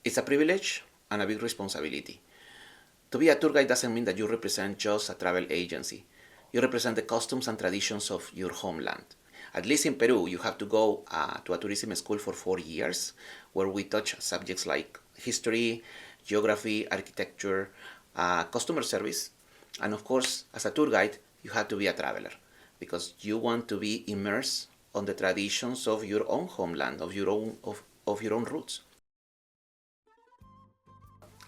It's a privilege and a big responsibility. To be a tour guide doesn't mean that you represent just a travel agency. You represent the customs and traditions of your homeland. At least in Peru, you have to go to a tourism school for 4 years where we touch subjects like history, geography, architecture, customer service, and of course, as a tour guide, you have to be a traveler because you want to be immersed on the traditions of your own homeland, of your own roots.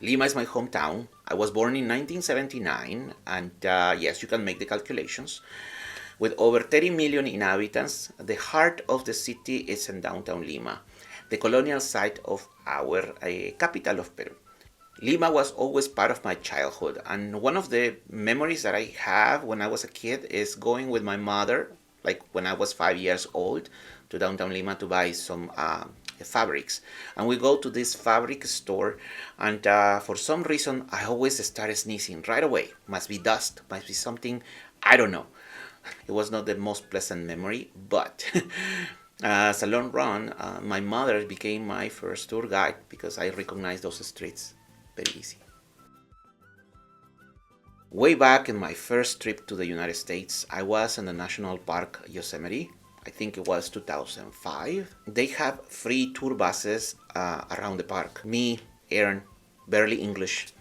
Lima is my hometown. I was born in 1979, and yes, you can make the calculations. With over 30 million inhabitants, the heart of the city is in downtown Lima, the colonial site of our capital of Peru. Lima was always part of my childhood, and one of the memories that I have when I was a kid is going with my mother, like when I was 5 years old, to downtown Lima to buy some fabrics. And we go to this fabric store, and for some reason, I always started sneezing right away. Must be dust, must be something, I don't know. It was not the most pleasant memory, but as a long run, my mother became my first tour guide because I recognized those streets very easy. Way back in my first trip to the United States, I was in the National Park Yosemite. I think it was 2005. They have free tour buses around the park. Me, Aaron, barely English,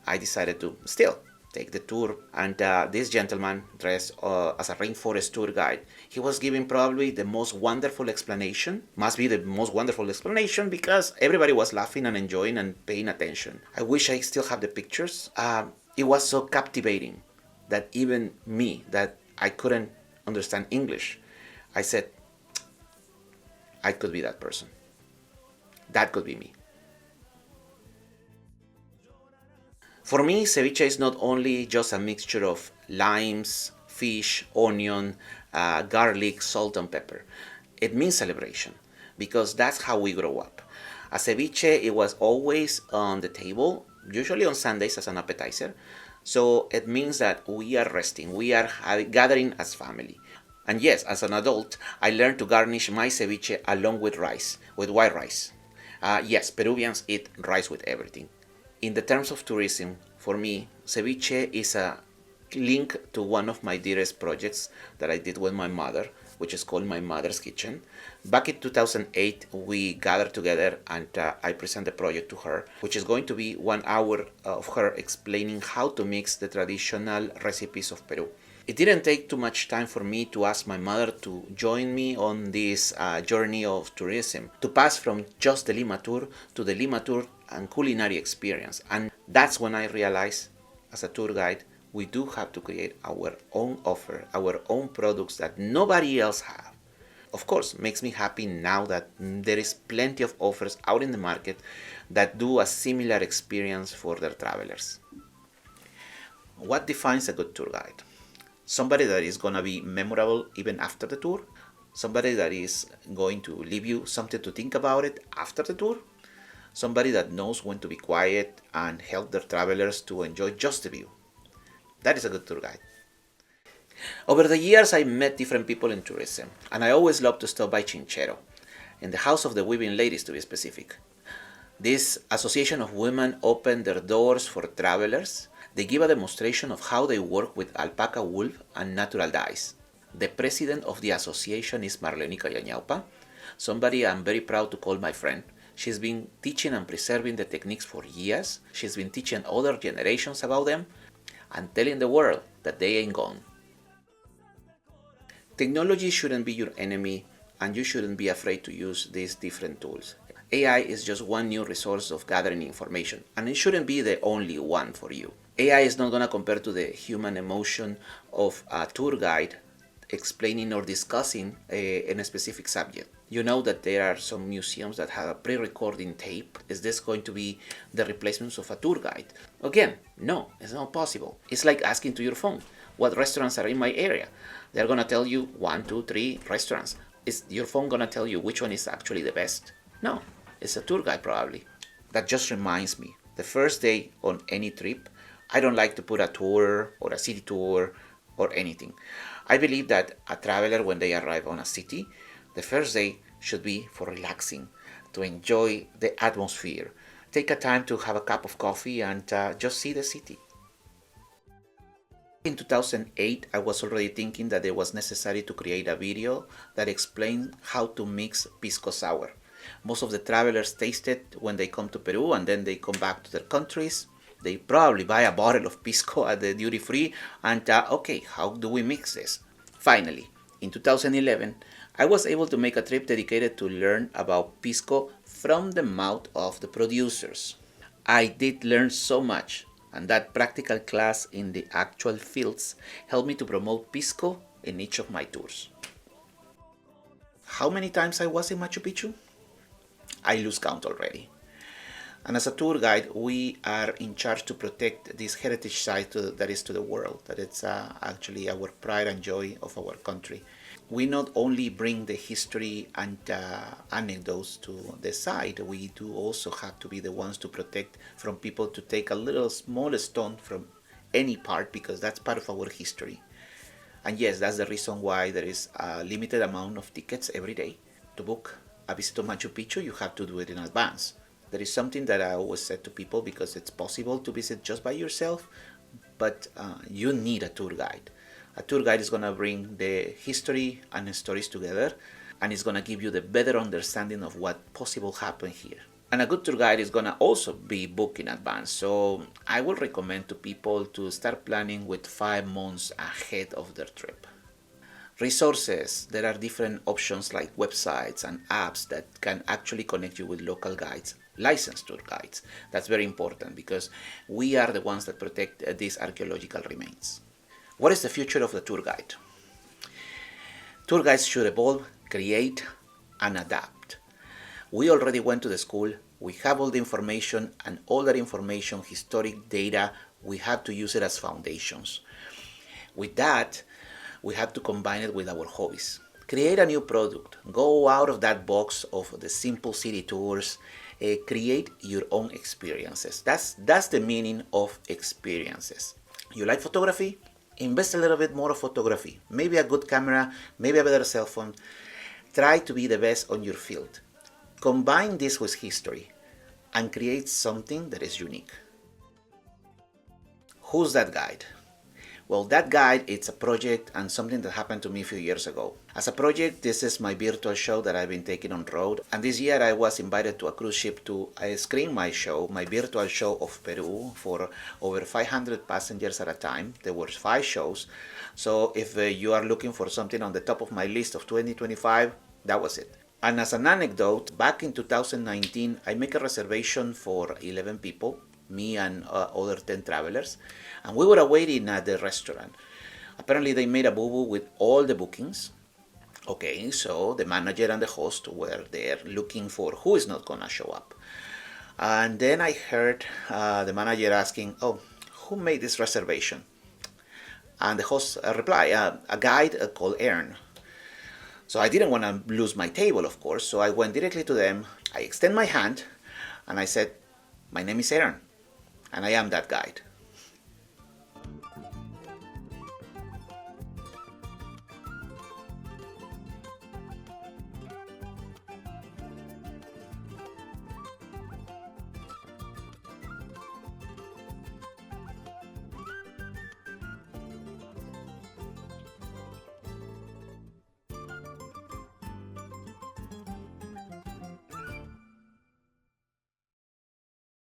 I decided to still take the tour. And this gentleman, dressed as a rainforest tour guide, he was giving probably the most wonderful explanation. Must be the most wonderful explanation because everybody was laughing and enjoying and paying attention. I wish I still have the pictures. It was so captivating that even me, that I couldn't understand English, I said, I could be that person. That could be me. For me, ceviche is not only just a mixture of limes, fish, onion, garlic, salt, and pepper. It means celebration because that's how we grow up. A ceviche, it was always on the table, usually on Sundays as an appetizer. So it means that we are resting, we are gathering as family. And yes, as an adult, I learned to garnish my ceviche along with rice, with white rice. Yes, Peruvians eat rice with everything. In the terms of tourism, for me, ceviche is a link to one of my dearest projects that I did with my mother, which is called My Mother's Kitchen. Back in 2008, we gathered together and I present the project to her, which is going to be 1 hour of her explaining how to mix the traditional recipes of Peru. It didn't take too much time for me to ask my mother to join me on this journey of tourism, to pass from just the Lima tour to the Lima tour and culinary experience. And that's when I realized, as a tour guide, we do have to create our own offer, our own products that nobody else have. Of course, makes me happy now that there is plenty of offers out in the market that do a similar experience for their travelers. What defines a good tour guide? Somebody that is going to be memorable even after the tour, somebody that is going to leave you something to think about it after the tour, somebody that knows when to be quiet and help their travelers to enjoy just the view. That is a good tour guide. Over the years, I met different people in tourism, and I always love to stop by Chinchero, in the House of the Weaving Ladies to be specific. This association of women opened their doors for travelers. They give a demonstration of how they work with alpaca wool and natural dyes. The president of the association is Marlenica Yañaupa, somebody I'm very proud to call my friend. She's been teaching and preserving the techniques for years. She's been teaching other generations about them and telling the world that they ain't gone. Technology shouldn't be your enemy, and you shouldn't be afraid to use these different tools. AI is just one new resource of gathering information, and it shouldn't be the only one for you. AI is not going to compare to the human emotion of a tour guide explaining or discussing in a specific subject. You know that there are some museums that have a pre-recording tape. Is this going to be the replacement of a tour guide? Again, no, it's not possible. It's like asking to your phone, what restaurants are in my area? They're going to tell you 1, 2, 3 restaurants. Is your phone going to tell you which one is actually the best? No, it's a tour guide probably. That just reminds me, the first day on any trip, I don't like to put a tour or a city tour or anything. I believe that a traveler, when they arrive on a city, the first day should be for relaxing, to enjoy the atmosphere, take a time to have a cup of coffee and just see the city. In 2008, I was already thinking that it was necessary to create a video that explained how to mix pisco sour. Most of the travelers taste it when they come to Peru and then they come back to their countries. They probably buy a bottle of pisco at the duty free and okay, how do we mix this? Finally, in 2011, I was able to make a trip dedicated to learn about pisco from the mouth of the producers. I did learn so much, and that practical class in the actual fields helped me to promote pisco in each of my tours. How many times I was in Machu Picchu? I lose count already. And as a tour guide, we are in charge to protect this heritage site that is to the world, that it's actually our pride and joy of our country. We not only bring the history and anecdotes to the site, we do also have to be the ones to protect from people to take a little small stone from any part, because that's part of our history. And yes, that's the reason why there is a limited amount of tickets every day. To book a visit to Machu Picchu, you have to do it in advance. There is something that I always said to people, because it's possible to visit just by yourself, but you need a tour guide. A tour guide is going to bring the history and the stories together, and it's going to give you the better understanding of what possible happened here. And a good tour guide is going to also be booked in advance. So I would recommend to people to start planning with 5 months ahead of their trip. Resources. There are different options like websites and apps that can actually connect you with local guides, licensed tour guides. That's very important because we are the ones that protect these archaeological remains. What is the future of the tour guide? Tour guides should evolve, create, and adapt. We already went to the school, we have all the information, and all that information, historic data, we have to use it as foundations. With that, we have to combine it with our hobbies. Create a new product. Go out of that box of the simple city tours. Create your own experiences. That's the meaning of experiences. You like photography? Invest a little bit more of photography. Maybe a good camera, maybe a better cell phone. Try to be the best on your field. Combine this with history and create something that is unique. Who's that guide? Well, that guide, it's a project and something that happened to me a few years ago. As a project, this is my virtual show that I've been taking on road. And this year I was invited to a cruise ship to screen my show, my virtual show of Peru, for over 500 passengers at a time. There were 5 shows. So if you are looking for something on the top of my list of 2025, that was it. And as an anecdote, back in 2019, I make a reservation for 11 people, me and other 10 travelers, and we were awaiting at the restaurant. Apparently they made a boo-boo with all the bookings. Okay, so the manager and the host were there looking for who is not gonna show up. And then I heard the manager asking, oh, who made this reservation? And the host replied, a guide called Aaron. So I didn't want to lose my table, of course, so I went directly to them. I extend my hand and I said, my name is Aaron, and I am that guide.